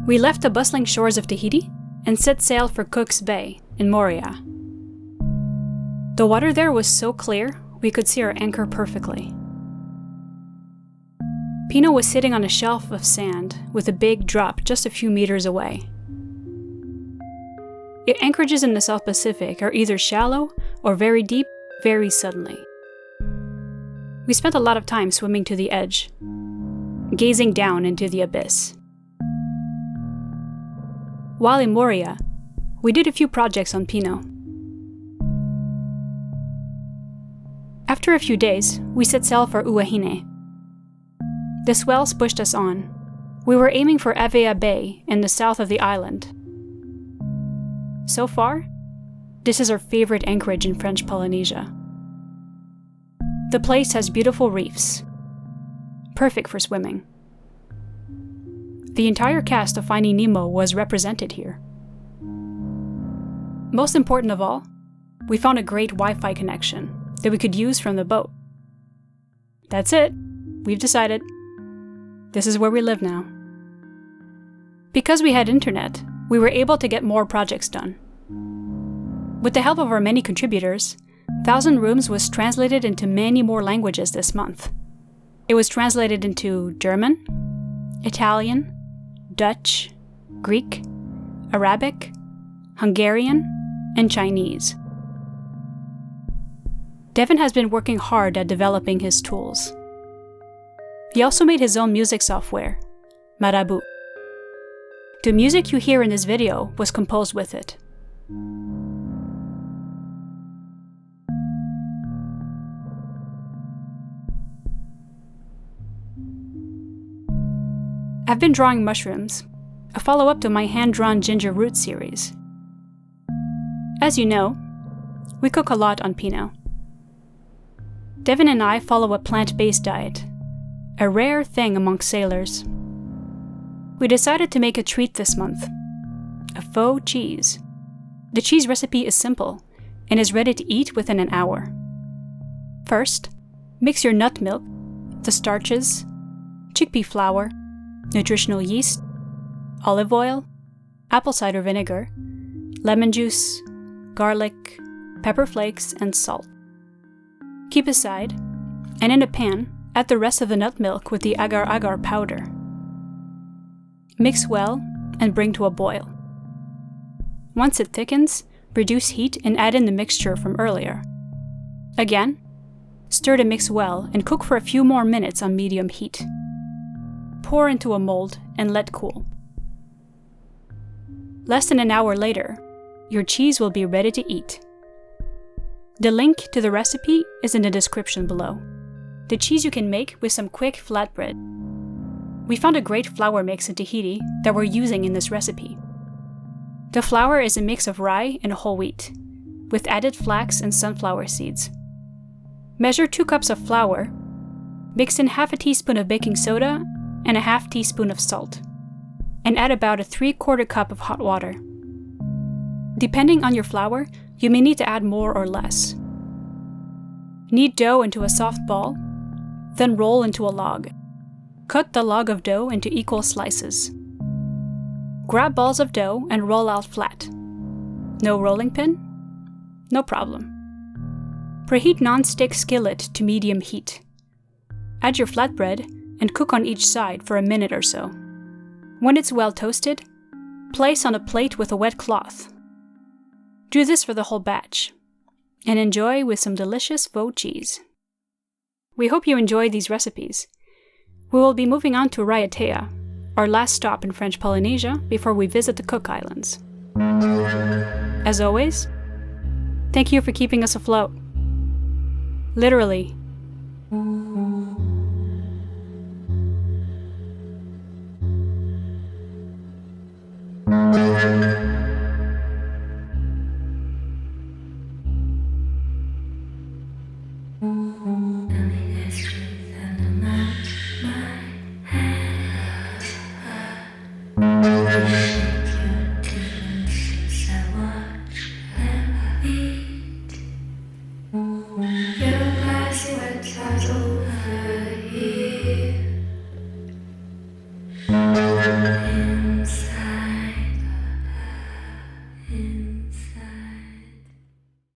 We left the bustling shores of Tahiti and set sail for Cook's Bay in Moorea. The water there was so clear, we could see our anchor perfectly. Pino was sitting on a shelf of sand with a big drop just a few meters away. Anchorages in the South Pacific are either shallow or very deep, very suddenly. We spent a lot of time swimming to the edge, gazing down into the abyss. While in Moorea, we did a few projects on Pino. After a few days, we set sail for Huahine. The swells pushed us on. We were aiming for Avea Bay in the south of the island. So far, this is our favorite anchorage in French Polynesia. The place has beautiful reefs, perfect for swimming. The entire cast of Finding Nemo was represented here. Most important of all, we found a great Wi-Fi connection that we could use from the boat. That's it. We've decided. This is where we live now. Because we had internet, we were able to get more projects done. With the help of our many contributors, 1,000 Rooms was translated into many more languages this month. It was translated into German, Italian, Dutch, Greek, Arabic, Hungarian, and Chinese. Devin has been working hard at developing his tools. He also made his own music software, Marabu. The music you hear in this video was composed with it. I've been drawing mushrooms, a follow-up to my hand-drawn ginger root series. As you know, we cook a lot on Pino. Devin and I follow a plant-based diet, a rare thing among sailors. We decided to make a treat this month, a faux cheese. The cheese recipe is simple and is ready to eat within an hour. First, mix your nut milk, the starches, chickpea flour, nutritional yeast, olive oil, apple cider vinegar, lemon juice, garlic, pepper flakes, and salt. Keep aside, and in a pan, add the rest of the nut milk with the agar-agar powder. Mix well and bring to a boil. Once it thickens, reduce heat and add in the mixture from earlier. Again, stir the mix well and cook for a few more minutes on medium heat. Pour into a mold and let cool. Less than an hour later, your cheese will be ready to eat. The link to the recipe is in the description below. The cheese you can make with some quick flatbread. We found a great flour mix in Tahiti that we're using in this recipe. The flour is a mix of rye and whole wheat, with added flax and sunflower seeds. Measure 2 cups of flour, mix in half a teaspoon of baking soda and a half teaspoon of salt, and add about a 3/4 cup of hot water. Depending on your flour, you may need to add more or less. Knead dough into a soft ball, then roll into a log. Cut the log of dough into equal slices. Grab balls of dough and roll out flat. No rolling pin? No problem. Preheat non-stick skillet to medium heat. Add your flatbread and cook on each side for a minute or so. When it's well toasted, place on a plate with a wet cloth. Do this for the whole batch, and enjoy with some delicious faux cheese. We hope you enjoy these recipes. We will be moving on to Raiatea, our last stop in French Polynesia before we visit the Cook Islands. As always, thank you for keeping us afloat. Literally. Your glassy wet eyes over